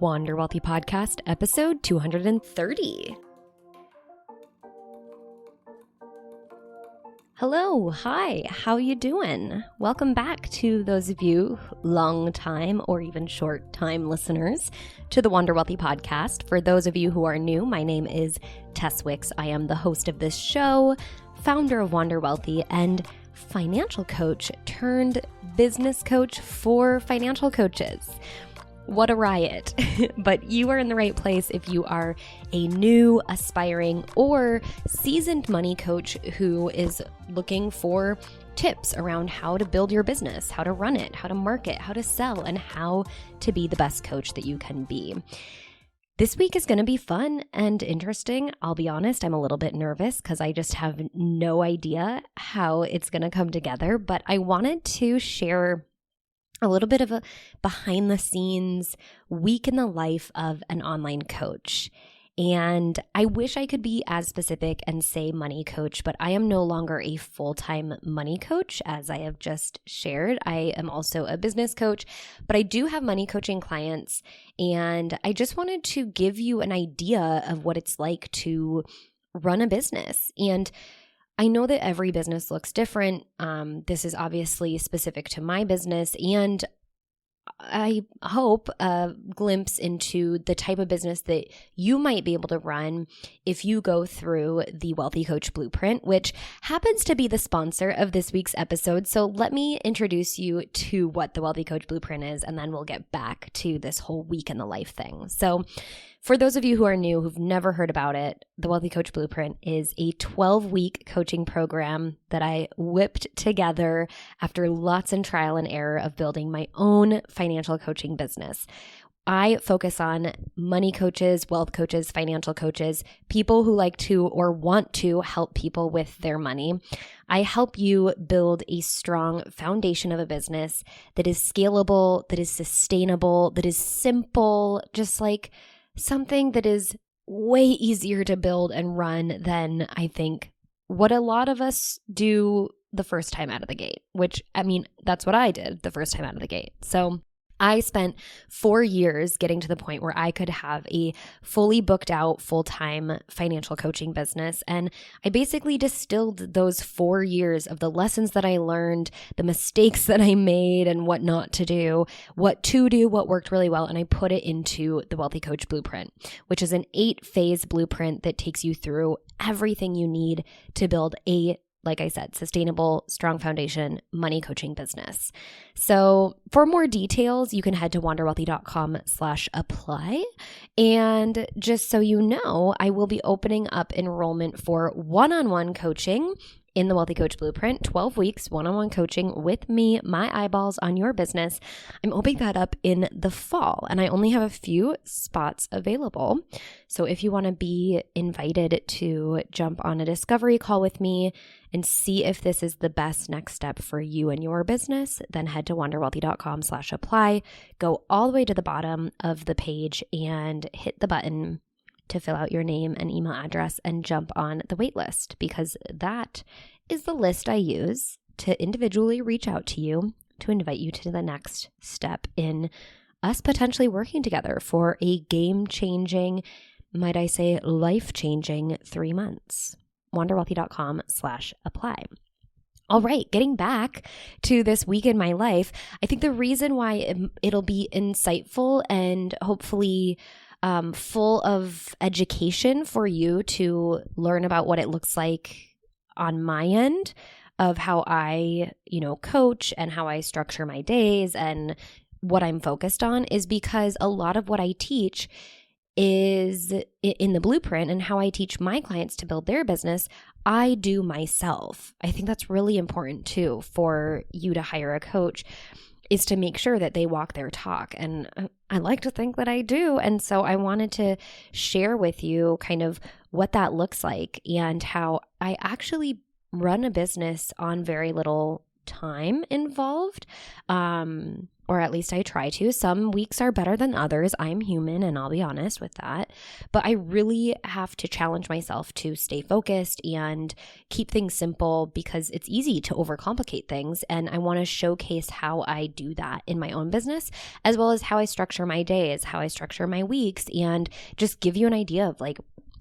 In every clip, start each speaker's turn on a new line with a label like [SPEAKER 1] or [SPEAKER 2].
[SPEAKER 1] Wander Wealthy Podcast, episode 230. Hello, hi, how you doing? Welcome back to those of you long time or even short time listeners to the Wander Wealthy Podcast. For those of you who are new, my name is Tess Wicks. I am the host of this show, founder of Wander Wealthy, and financial coach turned business coach for financial coaches. What a riot. But you are in the right place if you are a new, aspiring, or seasoned money coach who is looking for tips around how to build your business, how to run it, how to market, how to sell, and how to be the best coach that you can be. This week is going to be fun and interesting. I'll be honest, I'm a little bit nervous because I just have no idea how it's going to come together, but I wanted to share a little bit of a behind the scenes week in the life of an online coach. And I wish I could be as specific and say money coach, but I am no longer a full-time money coach, as I have just shared. I am also a business coach, but I do have money coaching clients. And I just wanted to give you an idea of what it's like to run a business. And I know that every business looks different. This is obviously specific to my business, and I hope a glimpse into the type of business that you might be able to run if you go through the Wealthy Coach Blueprint, which happens to be the sponsor of this week's episode. So let me introduce you to what the Wealthy Coach Blueprint is, and then we'll get back to this whole week in the life thing. So for those of you who are new, who've never heard about it, the Wealthy Coach Blueprint is a 12-week coaching program that I whipped together after lots and trial and error of building my own financial coaching business. I focus on money coaches, wealth coaches, financial coaches, people who like to or want to help people with their money. I help you build a strong foundation of a business that is scalable, that is sustainable, that is simple, just like something that is way easier to build and run than I think what a lot of us do the first time out of the gate, which, I mean, that's what I did the first time out of the gate. So I spent 4 years getting to the point where I could have a fully booked out full-time financial coaching business. And I basically distilled those 4 years of the lessons that I learned, the mistakes that I made and what not to do, what to do, what worked really well. And I put it into the Wealthy Coach Blueprint, which is an 8-phase blueprint that takes you through everything you need to build a, like I said, sustainable, strong foundation money coaching business. So for more details, you can head to wanderwealthy.com/apply. And just so you know, I will be opening up enrollment for one-on-one coaching in the Wealthy Coach Blueprint, 12 weeks, one-on-one coaching with me, my eyeballs on your business. I'm opening that up in the fall, and I only have a few spots available. So if you want to be invited to jump on a discovery call with me and see if this is the best next step for you and your business, then head to wanderwealthy.com/apply, go all the way to the bottom of the page and hit the button to fill out your name and email address and jump on the waitlist, because that is the list I use to individually reach out to you to invite you to the next step in us potentially working together for a game-changing, might I say life-changing 3 months. wanderwealthy.com/apply. All right, getting back to this week in my life, I think the reason why it'll be insightful and hopefully full of education for you to learn about what it looks like on my end of how I, coach and how I structure my days and what I'm focused on is because a lot of what I teach is in the blueprint, and how I teach my clients to build their business, I do myself. I think that's really important too for you to hire a coach, is to make sure that they walk their talk. And I like to think that I do. And so I wanted to share with you kind of what that looks like and how I actually run a business on very little time involved, or or at least I try to. Some weeks are better than others. I'm human, and I'll be honest with that. But I really have to challenge myself to stay focused and keep things simple because it's easy to overcomplicate things. And I want to showcase how I do that in my own business, as well as how I structure my days, how I structure my weeks, and just give you an idea of like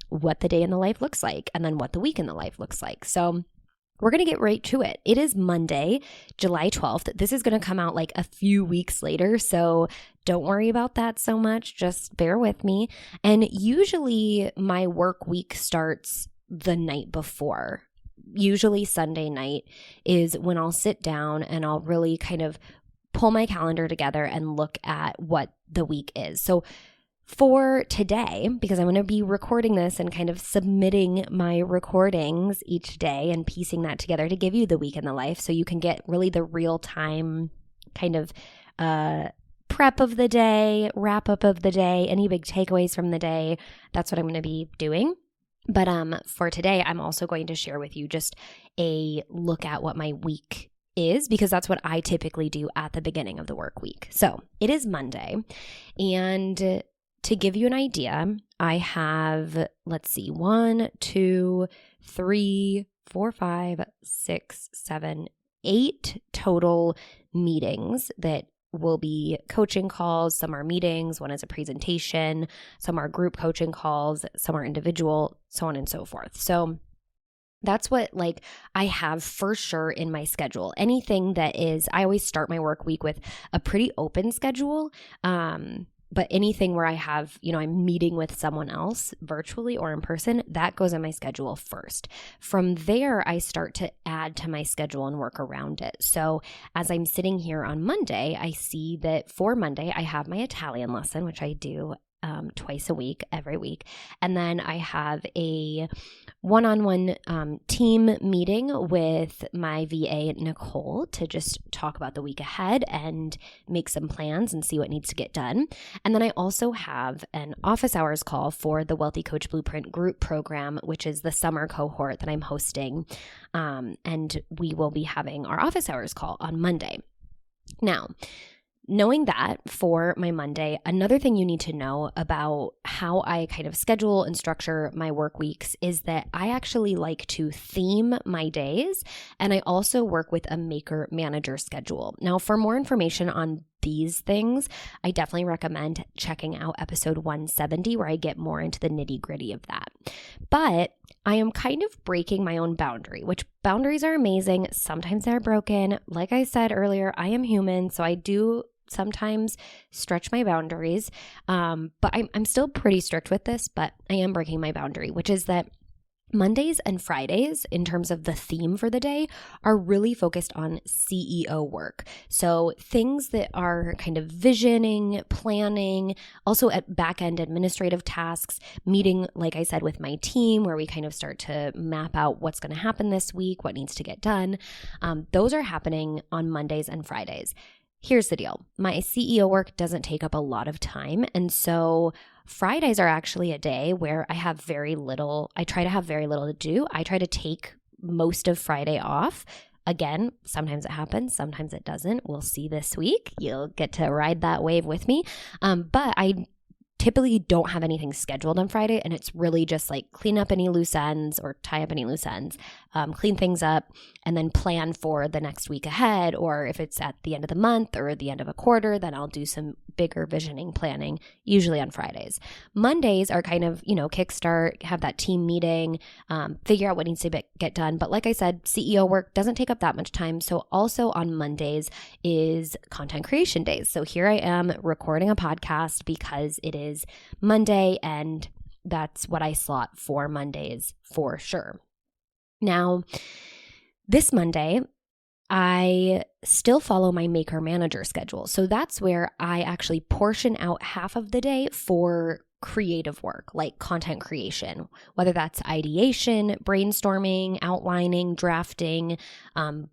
[SPEAKER 1] what the day in the life looks like and then what the week in the life looks like. So we're going to get right to it. It is Monday, July 12th. This is going to come out like a few weeks later, so don't worry about that so much. Just bear with me. And usually my work week starts the night before. Usually Sunday night is when I'll sit down and I'll really kind of pull my calendar together and look at what the week is. So for today, because I'm going to be recording this and kind of submitting my recordings each day and piecing that together to give you the week in the life so you can get really the real time kind of prep of the day, wrap up of the day, any big takeaways from the day. That's what I'm going to be doing. But for today, I'm also going to share with you just a look at what my week is, because that's what I typically do at the beginning of the work week. So it is Monday, and to give you an idea, I have, 1, 2, 3, 4, 5, 6, 7, 8 total meetings that will be coaching calls. Some are meetings, one is a presentation, some are group coaching calls, some are individual, so on and so forth. So that's what I have for sure in my schedule. Anything that is, I always start my work week with a pretty open schedule. But anything where I have, I'm meeting with someone else virtually or in person, that goes on my schedule first. From there, I start to add to my schedule and work around it. So as I'm sitting here on Monday, I see that for Monday, I have my Italian lesson, which I do twice a week, every week. And then I have a one-on-one team meeting with my VA, Nicole, to just talk about the week ahead and make some plans and see what needs to get done. And then I also have an office hours call for the Wealthy Coach Blueprint group program, which is the summer cohort that I'm hosting. And we will be having our office hours call on Monday. Now, knowing that for my Monday, another thing you need to know about how I kind of schedule and structure my work weeks is that I actually like to theme my days, and I also work with a maker manager schedule. Now, for more information on these things, I definitely recommend checking out episode 170, where I get more into the nitty-gritty of that. But I am kind of breaking my own boundary, which boundaries are amazing. Sometimes they're broken. Like I said earlier, I am human, so I do sometimes stretch my boundaries, but I'm still pretty strict with this, but I am breaking my boundary, which is that Mondays and Fridays, in terms of the theme for the day, are really focused on CEO work. So things that are kind of visioning, planning, also at back-end administrative tasks, meeting, like I said, with my team, where we kind of start to map out what's going to happen this week, what needs to get done. Those are happening on Mondays and Fridays. Here's the deal. My CEO work doesn't take up a lot of time, and so Fridays are actually a day where I have very little. I try to have very little to do. I try to take most of Friday off. Again, sometimes it happens, sometimes it doesn't. We'll see this week. You'll get to ride that wave with me. But I typically don't have anything scheduled on Friday, and it's really just clean up any loose ends or tie up any loose ends, clean things up, and then plan for the next week ahead. Or if it's at the end of the month or the end of a quarter, then I'll do some bigger visioning planning, usually on Fridays. Mondays are kind of, kickstart, have that team meeting, figure out what needs to get done. But like I said, CEO work doesn't take up that much time. So also on Mondays is content creation days. So here I am recording a podcast because it is Monday, and that's what I slot for Mondays for sure. Now, this Monday, I still follow my maker manager schedule. So that's where I actually portion out half of the day for creative work, like content creation, whether that's ideation, brainstorming, outlining, drafting,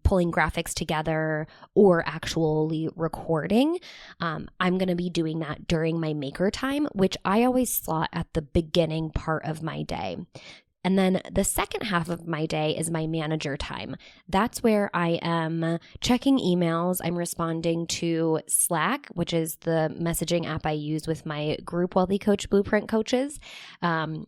[SPEAKER 1] pulling graphics together, or actually recording. I'm going to be doing that during my maker time, which I always slot at the beginning part of my day. And then the second half of my day is my manager time. That's where I am checking emails. I'm responding to Slack, which is the messaging app I use with my group Wealthy Coach Blueprint coaches.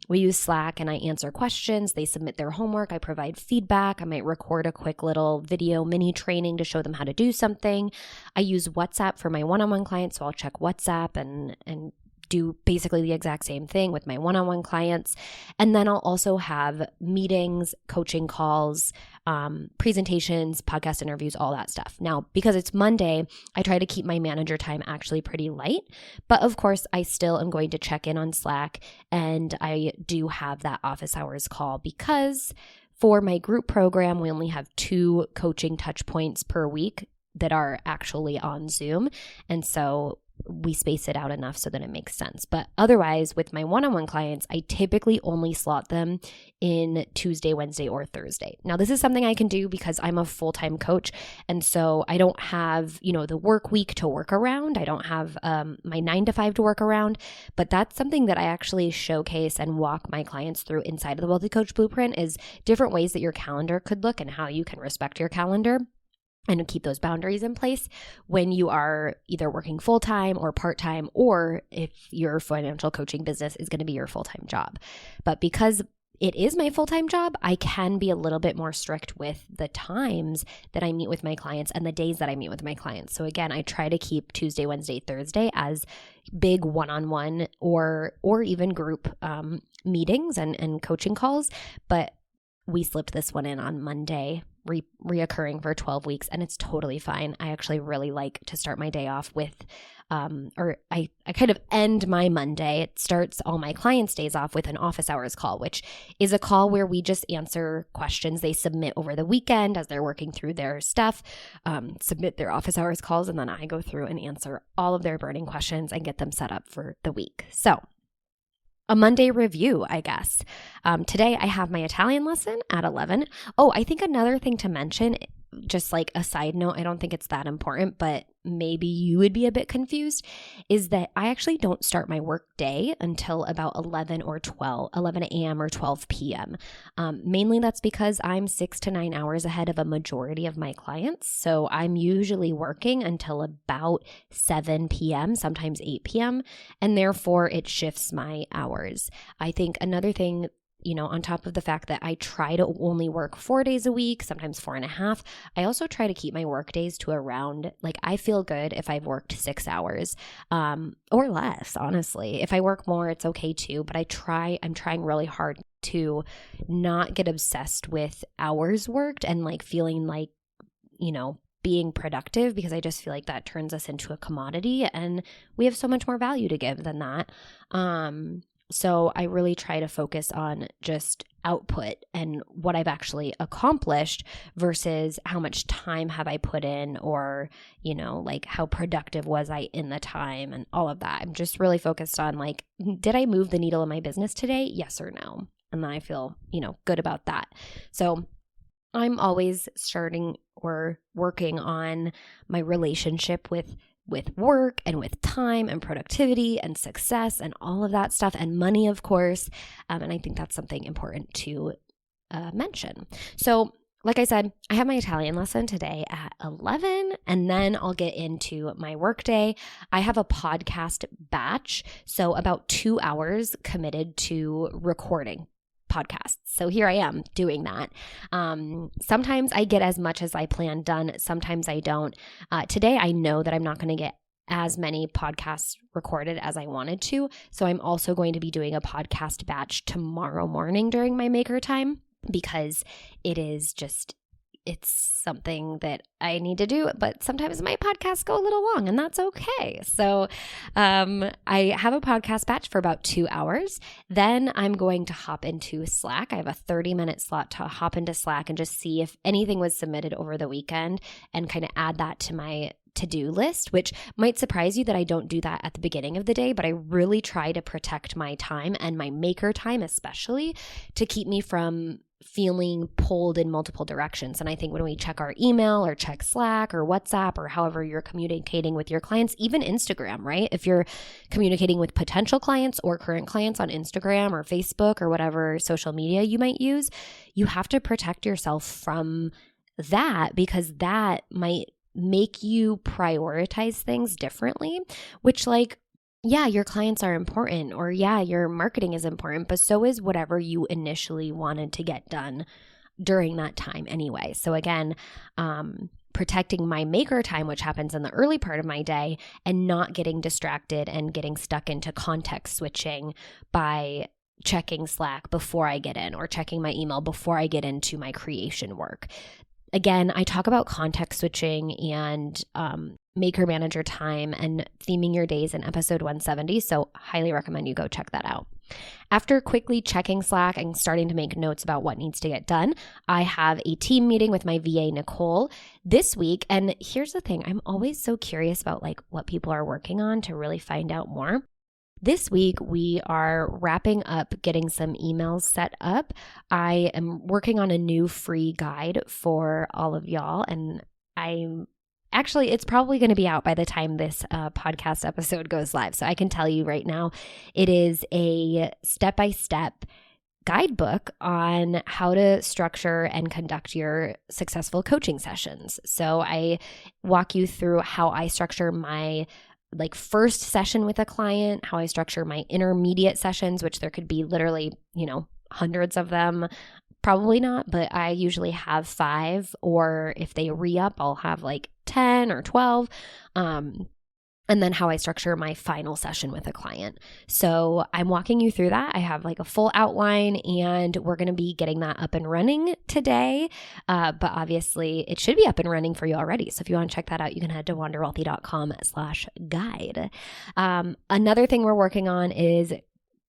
[SPEAKER 1] We use Slack and I answer questions. They submit their homework. I provide feedback. I might record a quick little video mini training to show them how to do something. I use WhatsApp for my one-on-one clients, so I'll check WhatsApp and do basically the exact same thing with my one-on-one clients. And then I'll also have meetings, coaching calls, presentations, podcast interviews, all that stuff. Now, because it's Monday, I try to keep my manager time actually pretty light. But of course, I still am going to check in on Slack, and I do have that office hours call because for my group program, we only have 2 coaching touch points per week that are actually on Zoom. And so we space it out enough so that it makes sense. But otherwise, with my one-on-one clients, I typically only slot them in Tuesday, Wednesday, or Thursday. Now, this is something I can do because I'm a full-time coach. And so I don't have, the work week to work around. I don't have my 9 to 5 to work around. But that's something that I actually showcase and walk my clients through inside of the Wealthy Coach Blueprint is different ways that your calendar could look and how you can respect your calendar and keep those boundaries in place when you are either working full-time or part-time, or if your financial coaching business is going to be your full-time job. But because it is my full-time job, I can be a little bit more strict with the times that I meet with my clients and the days that I meet with my clients. So again, I try to keep Tuesday, Wednesday, Thursday as big one-on-one or even group meetings and coaching calls, but we slipped this one in on Monday, reoccurring for 12 weeks, and it's totally fine. I actually really like to start my day off with, I kind of end my Monday. It starts all my clients' days off with an office hours call, which is a call where we just answer questions they submit over the weekend as they're working through their stuff, submit their office hours calls, and then I go through and answer all of their burning questions and get them set up for the week. So a Monday review, I guess. Today I have my Italian lesson at 11. Oh, I think another thing to mention, just like a side note, I don't think it's that important, but maybe you would be a bit confused, is that I actually don't start my work day until about 11 a.m. or 12 p.m. Mainly that's because I'm 6 to 9 hours ahead of a majority of my clients. So I'm usually working until about 7 p.m., sometimes 8 p.m., and therefore it shifts my hours. I think another thing, on top of the fact that I try to only work 4 days a week, sometimes 4.5, I also try to keep my work days to around, I feel good if I've worked 6 hours, or less, honestly. If I work more, it's okay too, but I'm trying really hard to not get obsessed with hours worked and feeling being productive, because I just feel like that turns us into a commodity and we have so much more value to give than that. So I really try to focus on just output and what I've actually accomplished versus how much time have I put in, or, how productive was I in the time and all of that. I'm just really focused on did I move the needle in my business today? Yes or no? And then I feel, good about that. So I'm always starting or working on my relationship with work and with time and productivity and success and all of that stuff, and money, of course. And I think that's something important to mention. So like I said, I have my Italian lesson today at 11, and then I'll get into my workday. I have a podcast batch, so about 2 hours committed to recording podcasts. So here I am doing that. Sometimes I get as much as I plan done. Sometimes I don't. Today I know that I'm not going to get as many podcasts recorded as I wanted to. So I'm also going to be doing a podcast batch tomorrow morning during my maker time, because it's something that I need to do, but sometimes my podcasts go a little long, and that's okay. So I have a podcast batch for about 2 hours. Then I'm going to hop into Slack. I have a 30-minute slot to hop into Slack and just see if anything was submitted over the weekend and kind of add that to my to-do list, which might surprise you that I don't do that at the beginning of the day, but I really try to protect my time and my maker time especially to keep me from feeling pulled in multiple directions. And I think when we check our email or check Slack or WhatsApp or however you're communicating with your clients, even Instagram, right? If you're communicating with potential clients or current clients on Instagram or Facebook or whatever social media you might use, you have to protect yourself from that, because that might make you prioritize things differently, which yeah, your clients are important, or yeah, your marketing is important, but so is whatever you initially wanted to get done during that time anyway. So again, protecting my maker time, which happens in the early part of my day, and not getting distracted and getting stuck into context switching by checking Slack before I get in or checking my email before I get into my creation work. Again, I talk about context switching and maker manager time and theming your days in episode 170, so highly recommend you go check that out. After quickly checking Slack and starting to make notes about what needs to get done, I have a team meeting with my VA, Nicole, this week. And here's the thing, I'm always so curious about what people are working on to really find out more. This week, we are wrapping up getting some emails set up. I am working on a new free guide for all of y'all, and it's probably going to be out by the time this podcast episode goes live. So I can tell you right now, it is a step-by-step guidebook on how to structure and conduct your successful coaching sessions. So I walk you through how I structure my first session with a client, how I structure my intermediate sessions, which there could be literally, hundreds of them. Probably not, but I usually have 5, or if they re-up, I'll have 10 or 12. And then how I structure my final session with a client. So I'm walking you through that. I have a full outline, and we're going to be getting that up and running today. But obviously it should be up and running for you already. So if you want to check that out, you can head to wanderwealthy.com/guide. Another thing we're working on is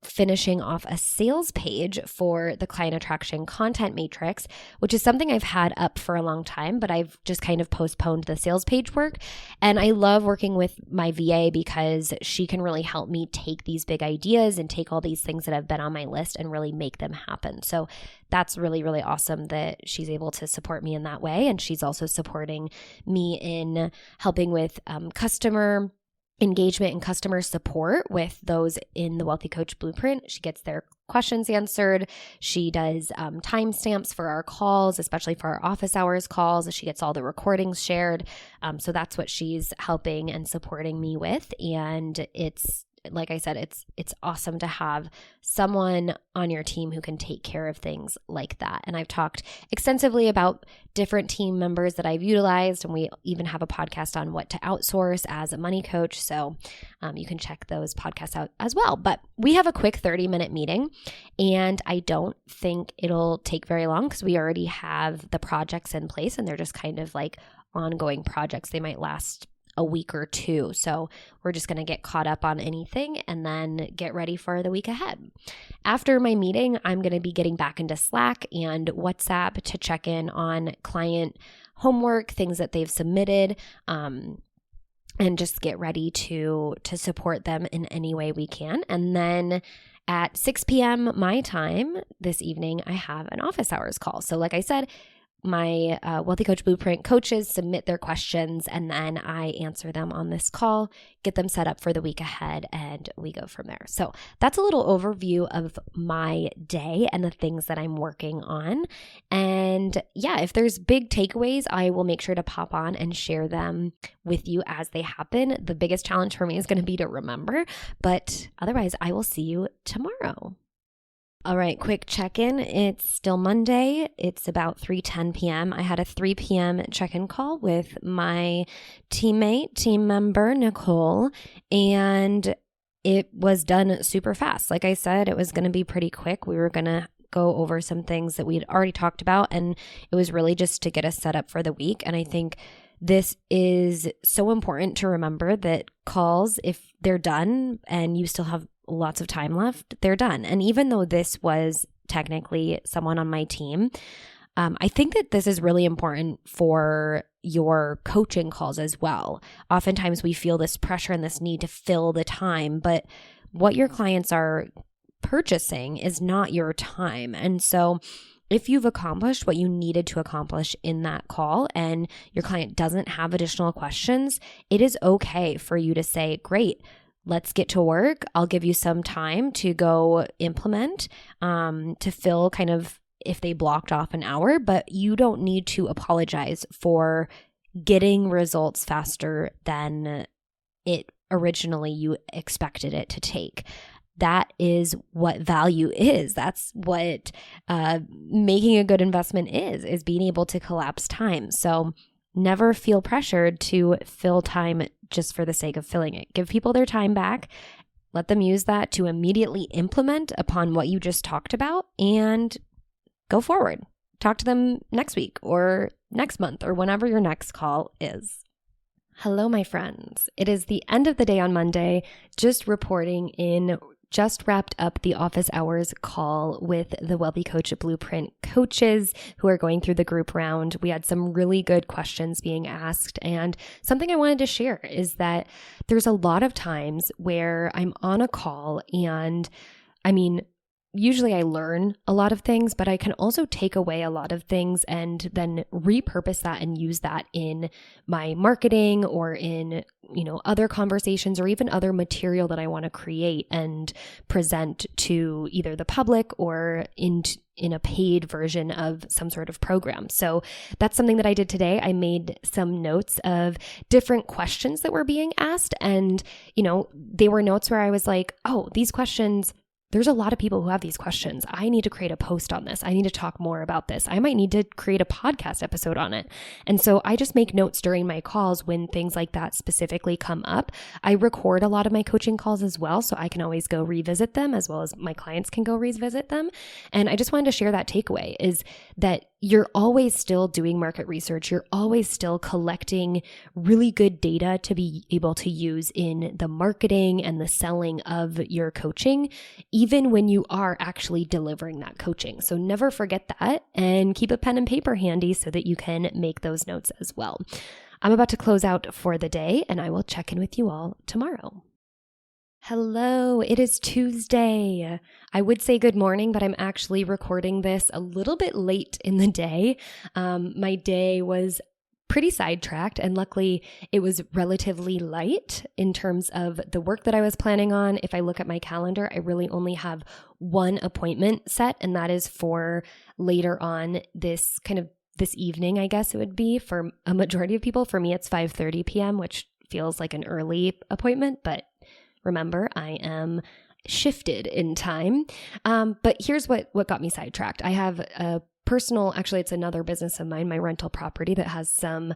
[SPEAKER 1] finishing off a sales page for the client attraction content matrix, which is something I've had up for a long time, but I've just kind of postponed the sales page work. And I love working with my VA because she can really help me take these big ideas and take all these things that have been on my list and really make them happen. So that's really, really awesome that she's able to support me in that way. And she's also supporting me in helping with customer engagement and customer support with those in the Wealthy Coach Blueprint. She gets their questions answered. She does timestamps for our calls, especially for our office hours calls. She gets all the recordings shared. So that's what she's helping and supporting me with. And it's, like I said, it's awesome to have someone on your team who can take care of things like that. And I've talked extensively about different team members that I've utilized, and we even have a podcast on what to outsource as a money coach. So you can check those podcasts out as well. But we have a quick 30-minute meeting, and I don't think it'll take very long because we already have the projects in place, and they're just kind of ongoing projects. They might last a week or 2. So we're just going to get caught up on anything and then get ready for the week ahead. After my meeting, I'm going to be getting back into Slack and WhatsApp to check in on client homework, things that they've submitted, and just get ready to support them in any way we can. And then at 6 p.m. my time this evening, I have an office hours call. So like I said, my Wealthy Coach Blueprint coaches submit their questions, and then I answer them on this call, get them set up for the week ahead, and we go from there. So that's a little overview of my day and the things that I'm working on. And yeah, if there's big takeaways, I will make sure to pop on and share them with you as they happen. The biggest challenge for me is going to be to remember, but otherwise I will see you tomorrow. All right, quick check-in. It's still Monday. It's about 3:10 p.m. I had a 3 p.m. check-in call with my team member, Nicole, and it was done super fast. Like I said, it was going to be pretty quick. We were going to go over some things that we had already talked about, and it was really just to get us set up for the week. And I think this is so important to remember that calls, if they're done and you still have lots of time left, they're done. And even though this was technically someone on my team, I think that this is really important for your coaching calls as well. Oftentimes we feel this pressure and this need to fill the time, but what your clients are purchasing is not your time. And so if you've accomplished what you needed to accomplish in that call and your client doesn't have additional questions, it is okay for you to say, great, let's get to work. I'll give you some time to go implement, to fill kind of if they blocked off an hour, but you don't need to apologize for getting results faster than it originally you expected it to take. That is what value is. That's what making a good investment is being able to collapse time. So never feel pressured to fill time just for the sake of filling it. Give people their time back. Let them use that to immediately implement upon what you just talked about and go forward. Talk to them next week or next month or whenever your next call is. Hello, my friends. It is the end of the day on Monday, just reporting in. Just wrapped up the office hours call with the Wealthy Coach Blueprint coaches who are going through the group round. We had some really good questions being asked, and something I wanted to share is that there's a lot of times where I'm on a call and usually I learn a lot of things, but I can also take away a lot of things and then repurpose that and use that in my marketing or in, other conversations or even other material that I want to create and present to either the public or in a paid version of some sort of program. So that's something that I did today. I made some notes of different questions that were being asked. And, they were notes where I was like, oh, these questions, there's a lot of people who have these questions. I need to create a post on this. I need to talk more about this. I might need to create a podcast episode on it. And so I just make notes during my calls when things like that specifically come up. I record a lot of my coaching calls as well, so I can always go revisit them as well as my clients can go revisit them. And I just wanted to share that takeaway is that you're always still doing market research. You're always still collecting really good data to be able to use in the marketing and the selling of your coaching, even when you are actually delivering that coaching. So never forget that and keep a pen and paper handy so that you can make those notes as well. I'm about to close out for the day and I will check in with you all tomorrow. Hello, it is Tuesday. I would say good morning, but I'm actually recording this a little bit late in the day. My day was pretty sidetracked, and luckily it was relatively light in terms of the work that I was planning on. If I look at my calendar, I really only have one appointment set, and that is for later on this evening, I guess it would be for a majority of people. For me, it's 5:30 p.m., which feels like an early appointment, but remember, I am shifted in time. But here's what got me sidetracked. I have a personal, actually, it's another business of mine, my rental property that has some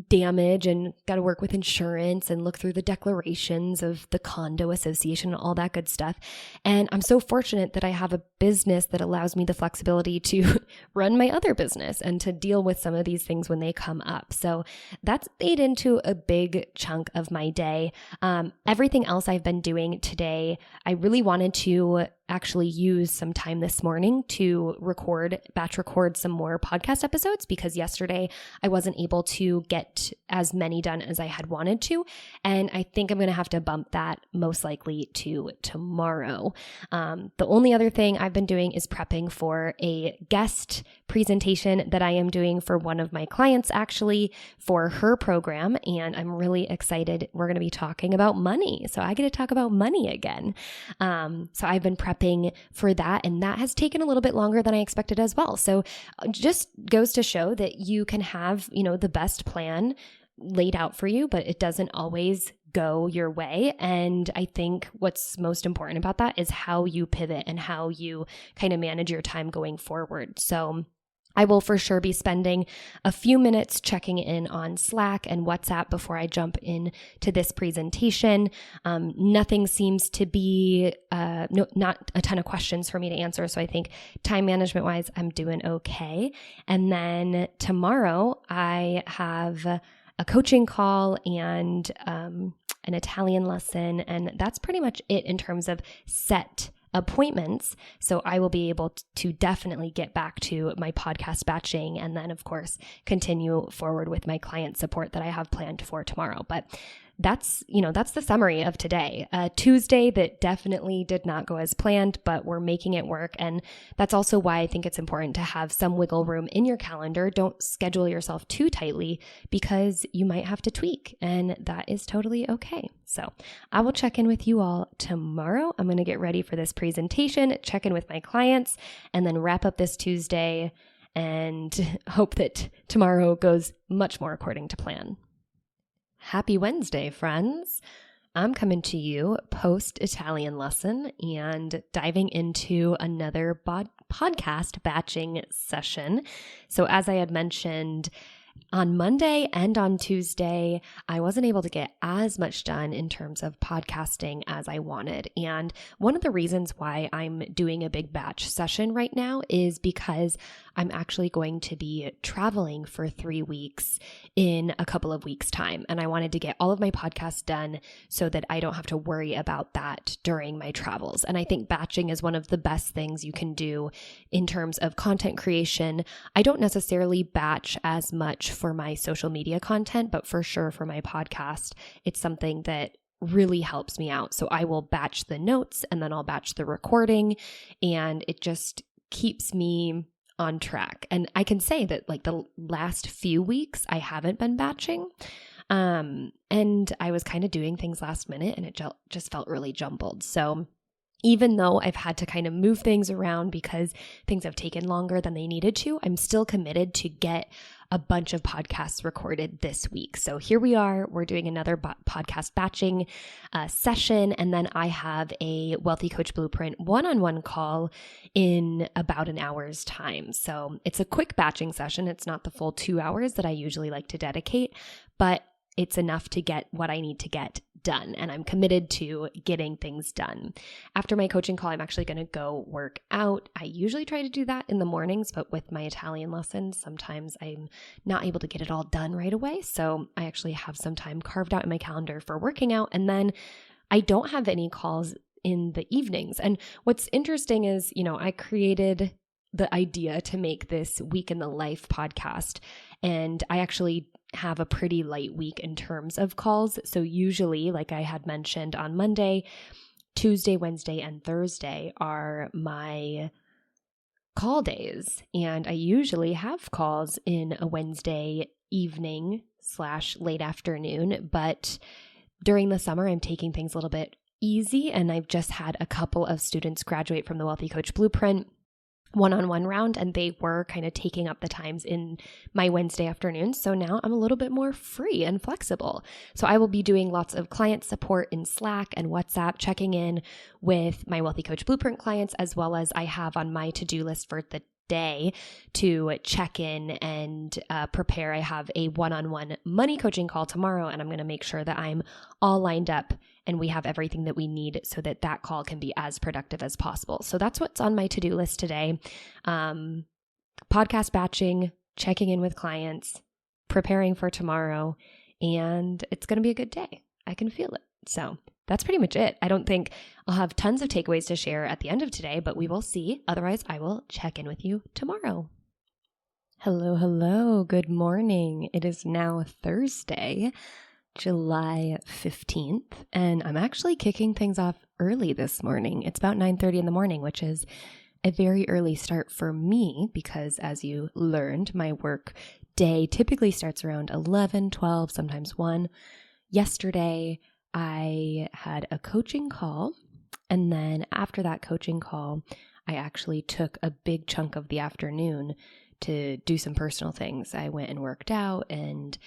[SPEAKER 1] damage and got to work with insurance and look through the declarations of the condo association and all that good stuff. And I'm so fortunate that I have a business that allows me the flexibility to run my other business and to deal with some of these things when they come up. So that's ate into a big chunk of my day. Everything else I've been doing today, I really wanted to actually use some time this morning to batch record some more podcast episodes because yesterday I wasn't able to get as many done as I had wanted to. And I think I'm going to have to bump that most likely to tomorrow. The only other thing I've been doing is prepping for a guest presentation that I am doing for one of my clients actually for her program. And I'm really excited. We're going to be talking about money. So I get to talk about money again. So I've been prepping for that, and that has taken a little bit longer than I expected as well. So just goes to show that you can have, the best plan laid out for you, but it doesn't always go your way. And I think what's most important about that is how you pivot and how you kind of manage your time going forward. So I will for sure be spending a few minutes checking in on Slack and WhatsApp before I jump into this presentation. Nothing seems to be, not a ton of questions for me to answer. So I think time management wise, I'm doing okay. And then tomorrow I have a coaching call and an Italian lesson. And that's pretty much it in terms of set appointments. So I will be able to definitely get back to my podcast batching and then of course continue forward with my client support that I have planned for tomorrow. But that's the summary of today. Tuesday that definitely did not go as planned, but we're making it work. And that's also why I think it's important to have some wiggle room in your calendar. Don't schedule yourself too tightly because you might have to tweak, and that is totally okay. So I will check in with you all tomorrow. I'm going to get ready for this presentation, check in with my clients, and then wrap up this Tuesday and hope that tomorrow goes much more according to plan. Happy Wednesday, friends. I'm coming to you post-Italian lesson and diving into another podcast batching session. So as I had mentioned, on Monday and on Tuesday, I wasn't able to get as much done in terms of podcasting as I wanted. And one of the reasons why I'm doing a big batch session right now is because I'm actually going to be traveling for 3 weeks in a couple of weeks' time. And I wanted to get all of my podcasts done so that I don't have to worry about that during my travels. And I think batching is one of the best things you can do in terms of content creation. I don't necessarily batch as much for my social media content, but for sure for my podcast, it's something that really helps me out. So I will batch the notes and then I'll batch the recording, and it just keeps me on track. And I can say that like the last few weeks, I haven't been batching. And I was kind of doing things last minute and it just felt really jumbled. So even though I've had to kind of move things around because things have taken longer than they needed to, I'm still committed to get a bunch of podcasts recorded this week. So here we are, we're doing another podcast batching session. And then I have a Wealthy Coach Blueprint one-on-one call in about an hour's time. So it's a quick batching session. It's not the full 2 hours that I usually like to dedicate, but it's enough to get what I need to get done. And I'm committed to getting things done. After my coaching call, I'm actually going to go work out. I usually try to do that in the mornings, but with my Italian lessons, sometimes I'm not able to get it all done right away. So I actually have some time carved out in my calendar for working out. And then I don't have any calls in the evenings. And what's interesting is, I created the idea to make this Week in the Life podcast, and I actually have a pretty light week in terms of calls. So usually, like I had mentioned on Monday, Tuesday, Wednesday, and Thursday are my call days. And I usually have calls in a Wednesday evening / late afternoon. But during the summer, I'm taking things a little bit easy. And I've just had a couple of students graduate from the Wealthy Coach Blueprint one-on-one round, and they were kind of taking up the times in my Wednesday afternoons. So now I'm a little bit more free and flexible. So I will be doing lots of client support in Slack and WhatsApp, checking in with my Wealthy Coach Blueprint clients, as well as I have on my to-do list for the day to check in and prepare. I have a one-on-one money coaching call tomorrow, and I'm going to make sure that I'm all lined up and we have everything that we need so that that call can be as productive as possible. So that's what's on my to-do list today. Podcast batching, checking in with clients, preparing for tomorrow, and it's going to be a good day. I can feel it. So that's pretty much it. I don't think I'll have tons of takeaways to share at the end of today, but we will see. Otherwise, I will check in with you tomorrow. Hello. Good morning. It is now Thursday, July 15th, and I'm actually kicking things off early this morning. It's about 9:30 in the morning, which is a very early start for me because, as you learned, my work day typically starts around 11, 12, sometimes 1. Yesterday, I had a coaching call, and then after that coaching call, I actually took a big chunk of the afternoon to do some personal things. I went and worked out and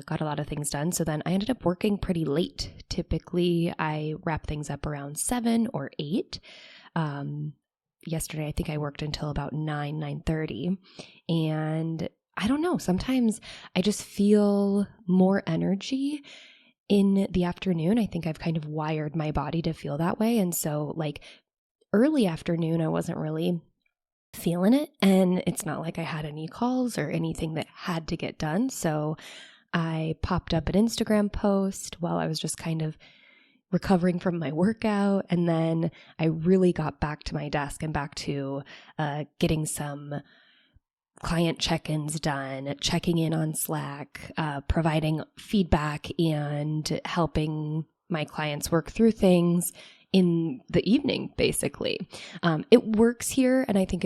[SPEAKER 1] got a lot of things done. So then I ended up working pretty late. Typically, I wrap things up around 7 or 8. Yesterday, I think I worked until about 9:30. And I don't know, sometimes I just feel more energy in the afternoon. I think I've kind of wired my body to feel that way. And so like early afternoon, I wasn't really feeling it. And it's not like I had any calls or anything that had to get done. So I popped up an Instagram post while I was just kind of recovering from my workout. And then I really got back to my desk and back to getting some client check-ins done, checking in on Slack, providing feedback and helping my clients work through things in the evening, basically. It works here, and I think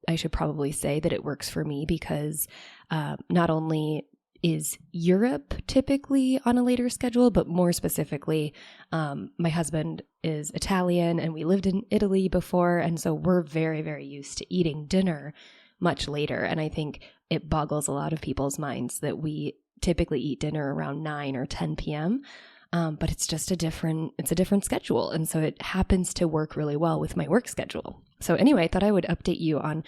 [SPEAKER 1] I should probably say that it works for me because not only is Europe typically on a later schedule, but more specifically, my husband is Italian and we lived in Italy before. And so we're very, very used to eating dinner much later. And I think it boggles a lot of people's minds that we typically eat dinner around 9 or 10 p.m. But it's just a different schedule. And so it happens to work really well with my work schedule. So anyway, I thought I would update you on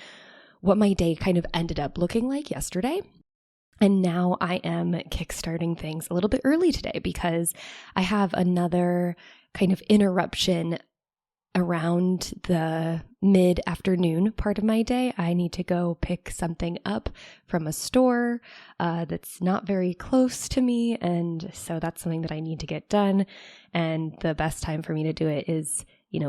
[SPEAKER 1] what my day kind of ended up looking like yesterday. And now I am kickstarting things a little bit early today because I have another kind of interruption around the mid-afternoon part of my day. I need to go pick something up from a store that's not very close to me. And so that's something that I need to get done. And the best time for me to do it is,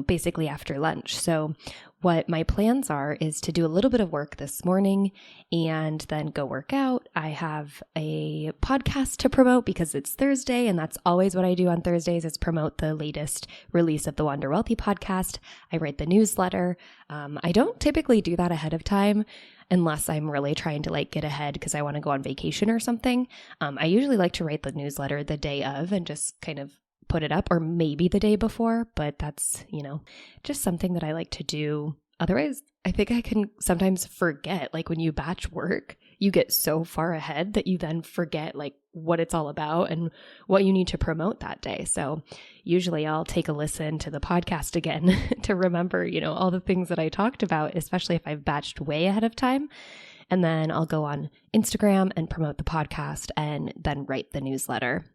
[SPEAKER 1] basically after lunch. So what my plans are is to do a little bit of work this morning and then go work out. I have a podcast to promote because it's Thursday, and that's always what I do on Thursdays is promote the latest release of the Wander Wealthy podcast. I write the newsletter. I don't typically do that ahead of time unless I'm really trying to get ahead because I want to go on vacation or something. I usually like to write the newsletter the day of and just kind of put it up, or maybe the day before, but that's, just something that I like to do. Otherwise, I think I can sometimes forget, when you batch work, you get so far ahead that you then forget what it's all about and what you need to promote that day. So usually I'll take a listen to the podcast again to remember, all the things that I talked about, especially if I've batched way ahead of time. And then I'll go on Instagram and promote the podcast and then write the newsletter,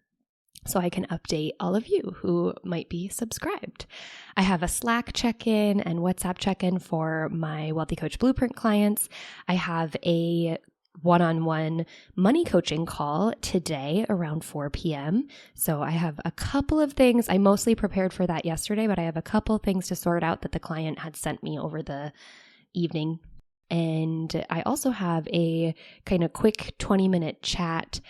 [SPEAKER 1] so I can update all of you who might be subscribed. I have a Slack check-in and WhatsApp check-in for my Wealthy Coach Blueprint clients. I have a one-on-one money coaching call today around 4 p.m. So I have a couple of things. I mostly prepared for that yesterday, but I have a couple of things to sort out that the client had sent me over the evening. And I also have a kind of quick 20-minute chat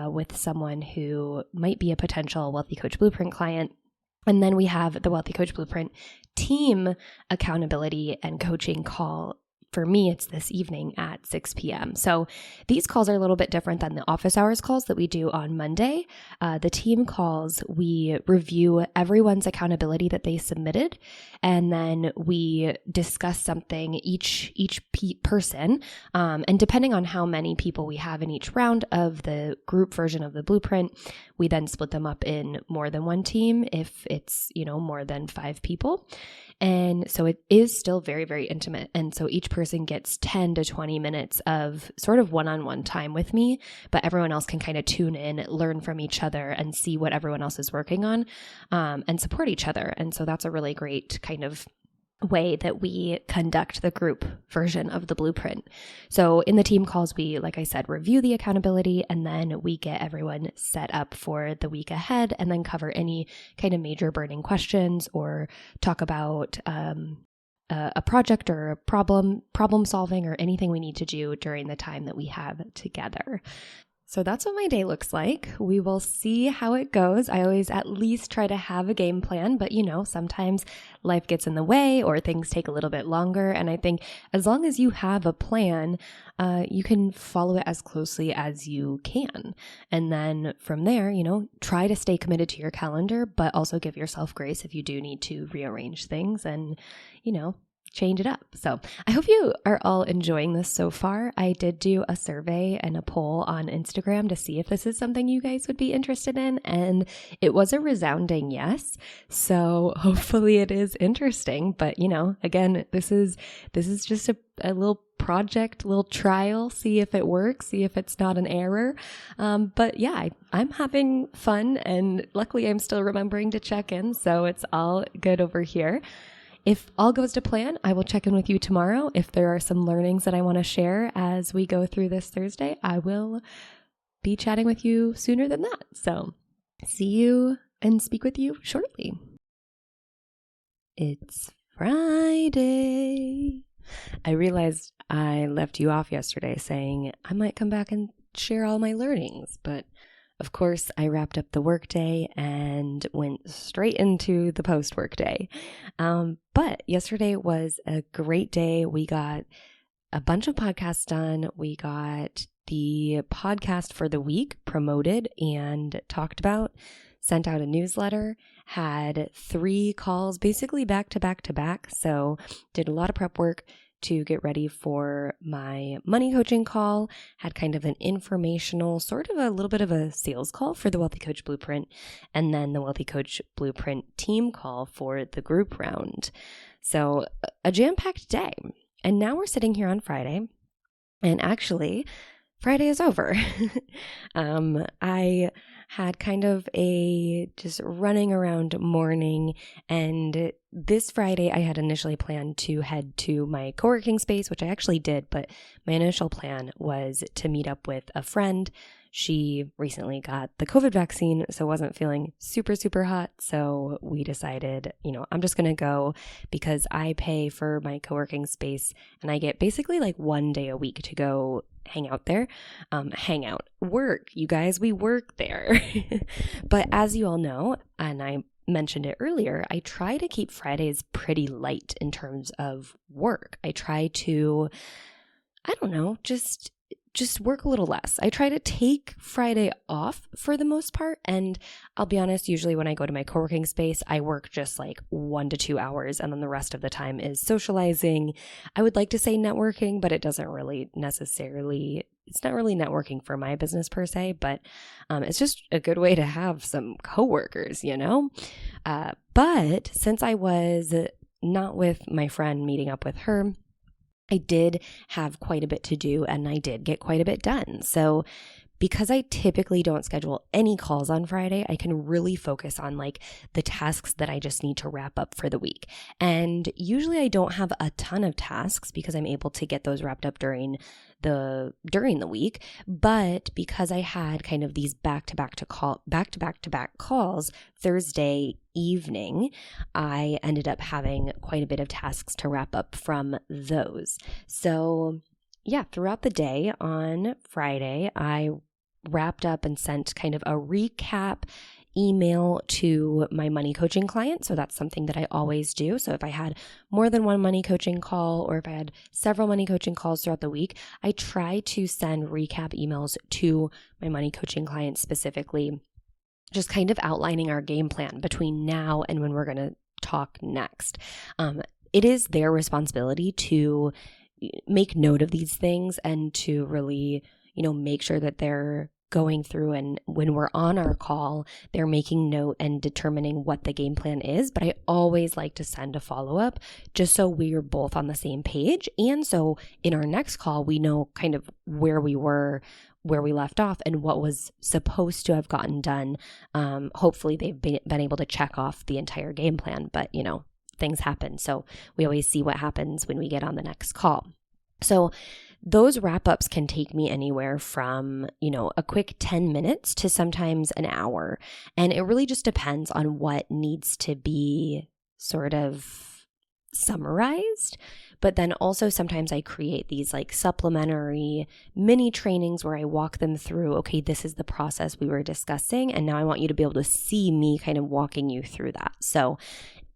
[SPEAKER 1] with someone who might be a potential Wealthy Coach Blueprint client. And then we have the Wealthy Coach Blueprint team accountability and coaching call. For me, it's this evening at 6 p.m. So these calls are a little bit different than the office hours calls that we do on Monday. The team calls, we review everyone's accountability that they submitted, and then we discuss something, each person, and depending on how many people we have in each round of the group version of the blueprint, we then split them up in more than one team if it's, more than 5 people. And so it is still very, very intimate. And so each person gets 10 to 20 minutes of sort of one-on-one time with me, but everyone else can kind of tune in, learn from each other, and see what everyone else is working on, and support each other. And so that's a really great kind of way that we conduct the group version of the blueprint. So in the team calls, we, like I said, review the accountability, and then we get everyone set up for the week ahead, and then cover any kind of major burning questions or talk about a project or a problem solving or anything we need to do during the time that we have together. So that's what my day looks like. We will see how it goes. I always at least try to have a game plan, but sometimes life gets in the way or things take a little bit longer. And I think as long as you have a plan, you can follow it as closely as you can. And then from there, try to stay committed to your calendar, but also give yourself grace if you do need to rearrange things and, change it up. So I hope you are all enjoying this so far. I did do a survey and a poll on Instagram to see if this is something you guys would be interested in, and it was a resounding yes. So hopefully it is interesting. But again, this is just a little project, little trial, see if it works, see if it's not an error. But yeah, I'm having fun, and luckily I'm still remembering to check in. So it's all good over here. If all goes to plan, I will check in with you tomorrow. If there are some learnings that I want to share as we go through this Thursday, I will be chatting with you sooner than that. So see you and speak with you shortly. It's Friday. I realized I left you off yesterday saying I might come back and share all my learnings, but of course I wrapped up the workday and went straight into the post-work day. But yesterday was a great day. We got a bunch of podcasts done. We got the podcast for the week promoted and talked about, sent out a newsletter, had 3 calls basically back to back to back. So did a lot of prep work to get ready for my money coaching call, had kind of an informational, sort of a little bit of a sales call for the Wealthy Coach Blueprint, and then the Wealthy Coach Blueprint team call for the group round. So a jam-packed day. And now we're sitting here on Friday, and actually Friday is over. I had kind of a just running around morning, and this Friday I had initially planned to head to my co-working space, which I actually did, but my initial plan was to meet up with a friend. She recently got the COVID vaccine, so wasn't feeling super, super hot. So we decided, I'm just going to go because I pay for my co-working space and I get basically like 1 day a week to go hang out there. Work, you guys, we work there. But as you all know, and I mentioned it earlier, I try to keep Fridays pretty light in terms of work. I try to, just work a little less. I try to take Friday off for the most part. And I'll be honest, usually when I go to my co-working space, I work just like 1 to 2 hours. And then the rest of the time is socializing. I would like to say networking, but it doesn't really necessarily, it's not really networking for my business per se, but it's just a good way to have some coworkers, But since I was not with my friend meeting up with her, I did have quite a bit to do and I did get quite a bit done. So because I typically don't schedule any calls on Friday, I can really focus on like the tasks that I just need to wrap up for the week. And usually I don't have a ton of tasks because I'm able to get those wrapped up during the week. But because I had kind of these back-to-back calls Thursday evening, I ended up having quite a bit of tasks to wrap up from those. So yeah, throughout the day on Friday, I wrapped up and sent kind of a recap email to my money coaching client. So that's something that I always do. So if I had more than one money coaching call or if I had several money coaching calls throughout the week, I try to send recap emails to my money coaching clients specifically, just kind of outlining our game plan between now and when we're going to talk next. It is their responsibility to make note of these things and to really, make sure that they're going through and when we're on our call, they're making note and determining what the game plan is. But I always like to send a follow-up just so we're both on the same page. And so in our next call, we know kind of where we were, where we left off and what was supposed to have gotten done. Hopefully they've been able to check off the entire game plan, but things happen. So we always see what happens when we get on the next call. So those wrap-ups can take me anywhere from, a quick 10 minutes to sometimes an hour. And it really just depends on what needs to be sort of summarized. But then also sometimes I create these like supplementary mini trainings where I walk them through, okay, this is the process we were discussing. And now I want you to be able to see me kind of walking you through that. So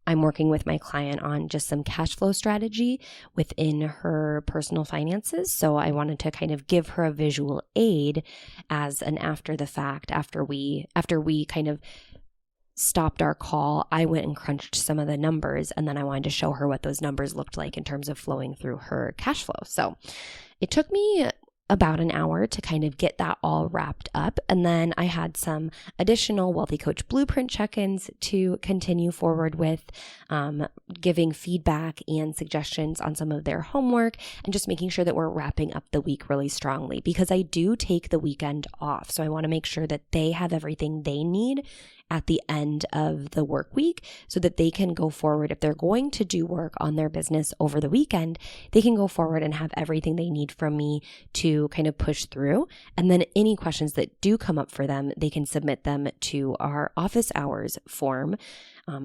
[SPEAKER 1] I'm working with my client on just some cash flow strategy within her personal finances. So I wanted to kind of give her a visual aid as an after the fact, after we kind of stopped our call, I went and crunched some of the numbers and then I wanted to show her what those numbers looked like in terms of flowing through her cash flow. So it took me about an hour to kind of get that all wrapped up. And then I had some additional Wealthy Coach Blueprint check-ins to continue forward with, giving feedback and suggestions on some of their homework and just making sure that we're wrapping up the week really strongly because I do take the weekend off. So I want to make sure that they have everything they need at the end of the work week so that they can go forward. If they're going to do work on their business over the weekend, they can go forward and have everything they need from me to kind of push through. And then any questions that do come up for them, they can submit them to our office hours form.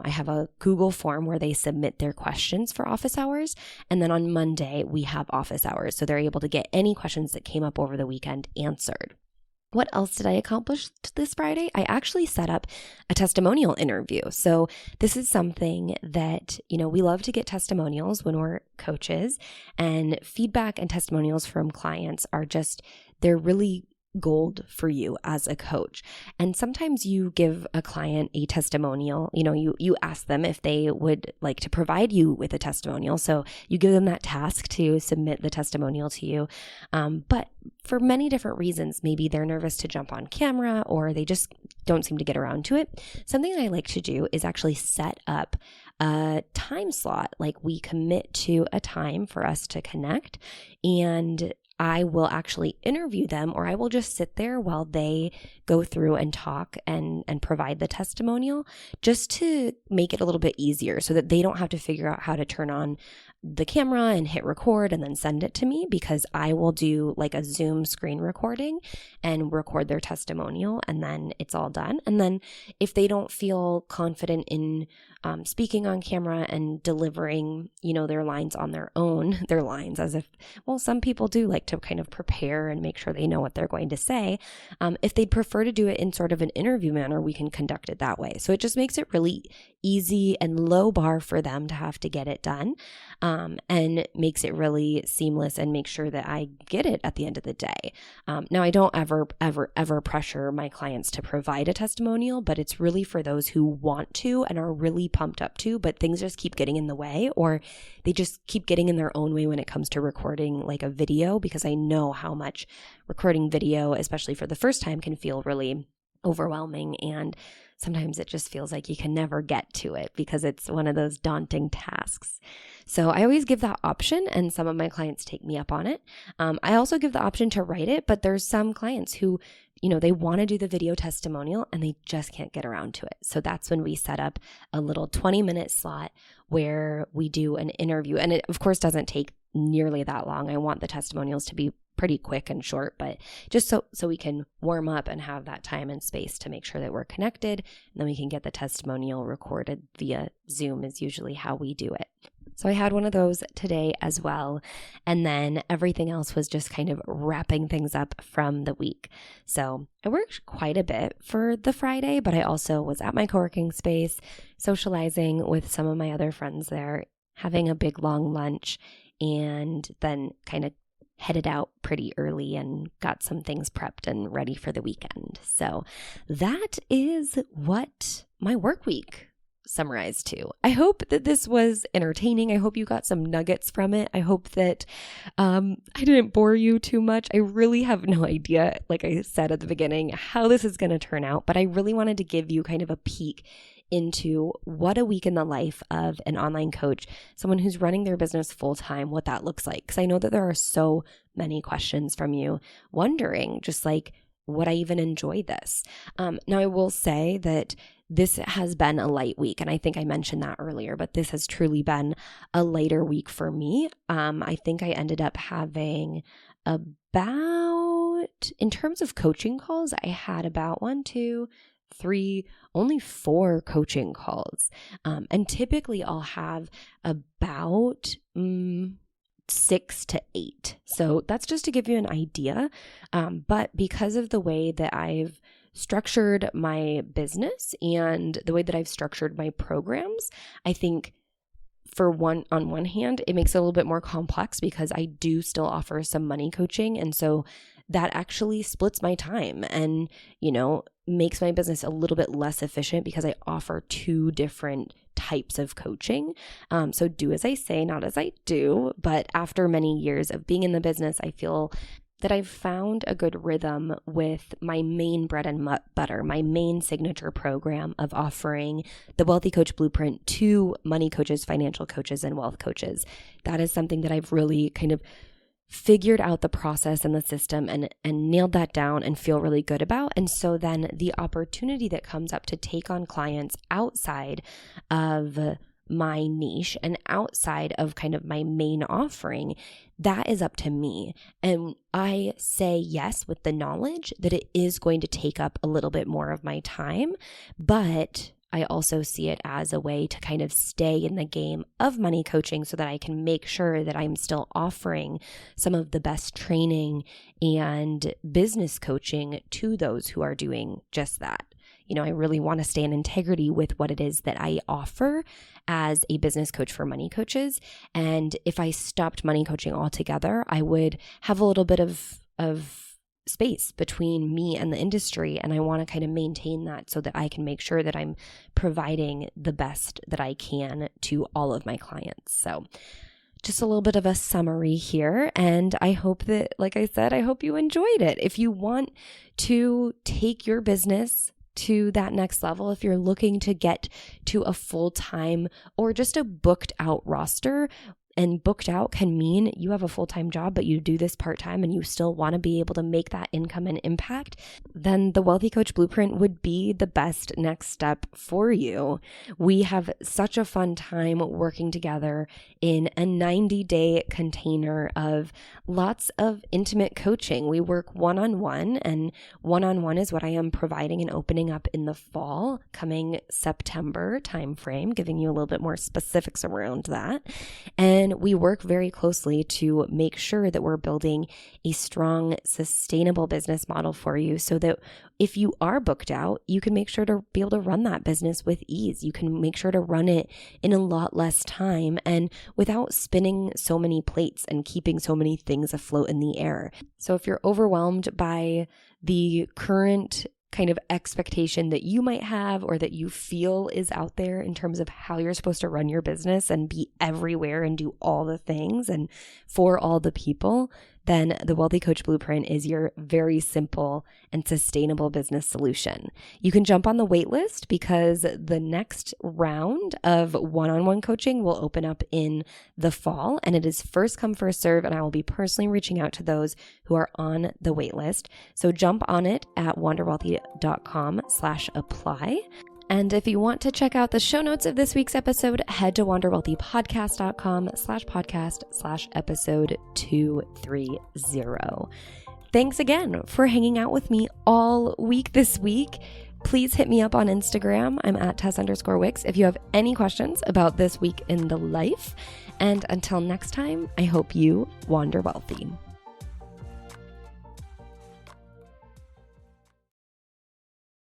[SPEAKER 1] I have a Google form where they submit their questions for office hours. And then on Monday, we have office hours. So they're able to get any questions that came up over the weekend answered. What else did I accomplish this Friday? I actually set up a testimonial interview. So this is something that, we love to get testimonials when we're coaches, and feedback and testimonials from clients they're really gold for you as a coach. And sometimes you give a client a testimonial, you ask them if they would like to provide you with a testimonial. So you give them that task to submit the testimonial to you. But for many different reasons, maybe they're nervous to jump on camera or they just don't seem to get around to it. Something I like to do is actually set up a time slot. Like we commit to a time for us to connect, and I will actually interview them, or I will just sit there while they go through and talk and provide the testimonial, just to make it a little bit easier so that they don't have to figure out how to turn on the camera and hit record and then send it to me, because I will do like a Zoom screen recording and record their testimonial, and then it's all done. And then if they don't feel confident in speaking on camera and delivering, their lines on their own, their lines as if, well, some people do like to kind of prepare and make sure they know what they're going to say. If they'd prefer to do it in sort of an interview manner, we can conduct it that way. So it just makes it really easy and low bar for them to have to get it done, and makes it really seamless and make sure that I get it at the end of the day. Now, I don't ever pressure my clients to provide a testimonial, but it's really for those who want to and are really pumped up to, but things just keep getting in the way, or they just keep getting in their own way when it comes to recording like a video, because I know how much recording video, especially for the first time, can feel really overwhelming, and sometimes it just feels like you can never get to it because it's one of those daunting tasks. So I always give that option, and some of my clients take me up on it. I also give the option to write it, but there's some clients who, they want to do the video testimonial and they just can't get around to it. So that's when we set up a little 20-minute slot where we do an interview. And it, of course, doesn't take nearly that long. I want the testimonials to be pretty quick and short, but just so we can warm up and have that time and space to make sure that we're connected, and then we can get the testimonial recorded via Zoom is usually how we do it. So I had one of those today as well. And then everything else was just kind of wrapping things up from the week. So I worked quite a bit for the Friday, but I also was at my co-working space, socializing with some of my other friends there, having a big long lunch, and then kind of headed out pretty early and got some things prepped and ready for the weekend. So that is what my work week summarized to. I hope that this was entertaining. I hope you got some nuggets from it. I hope that I didn't bore you too much. I really have no idea, like I said at the beginning, how this is going to turn out, but I really wanted to give you kind of a peek into what a week in the life of an online coach, someone who's running their business full time, what that looks like. Because I know that there are so many questions from you wondering, just like, would I even enjoy this? Now, I will say that this has been a light week, and I think I mentioned that earlier, but this has truly been a lighter week for me. I think I ended up having in terms of coaching calls, I had about 1, 2, 3, only 4 coaching calls. And typically I'll have about 6 to 8. So that's just to give you an idea. But because of the way that I've structured my business and the way that I've structured my programs, I think on one hand, it makes it a little bit more complex because I do still offer some money coaching. And so that actually splits my time and, makes my business a little bit less efficient because I offer 2 different types of coaching. So do as I say, not as I do. But after many years of being in the business, I feel that I've found a good rhythm with my main bread and butter, my main signature program of offering the Wealthy Coach Blueprint to money coaches, financial coaches, and wealth coaches. That is something that I've really kind of figured out the process and the system and nailed that down and feel really good about. And so then the opportunity that comes up to take on clients outside of my niche and outside of kind of my main offering, that is up to me. And I say yes with the knowledge that it is going to take up a little bit more of my time, but I also see it as a way to kind of stay in the game of money coaching so that I can make sure that I'm still offering some of the best training and business coaching to those who are doing just that. I really want to stay in integrity with what it is that I offer as a business coach for money coaches. And if I stopped money coaching altogether, I would have a little bit of space between me and the industry. And I want to kind of maintain that so that I can make sure that I'm providing the best that I can to all of my clients. So just a little bit of a summary here. And I hope that, like I said, I hope you enjoyed it. If you want to take your business to that next level, if you're looking to get to a full-time or just a booked out roster, and booked out can mean you have a full-time job, but you do this part-time and you still want to be able to make that income and impact, then the Wealthy Coach Blueprint would be the best next step for you. We have such a fun time working together in a 90-day container of lots of intimate coaching. We work one-on-one, and one-on-one is what I am providing and opening up in the fall, coming September timeframe, giving you a little bit more specifics around that. And we work very closely to make sure that we're building a strong, sustainable business model for you so that if you are booked out, you can make sure to be able to run that business with ease. You can make sure to run it in a lot less time and without spinning so many plates and keeping so many things afloat in the air. So if you're overwhelmed by the current kind of expectation that you might have or that you feel is out there in terms of how you're supposed to run your business and be everywhere and do all the things and for all the people, then the Wealthy Coach Blueprint is your very simple and sustainable business solution. You can jump on the waitlist because the next round of one-on-one coaching will open up in the fall, and it is first come, first serve, and I will be personally reaching out to those who are on the waitlist. So jump on it at wanderwealthy.com/apply. And if you want to check out the show notes of this week's episode, head to wanderwealthypodcast.com/podcast/episode 230. Thanks again for hanging out with me all week this week. Please hit me up on Instagram. I'm at Tess_Wicks if you have any questions about this week in the life. And until next time, I hope you wander wealthy.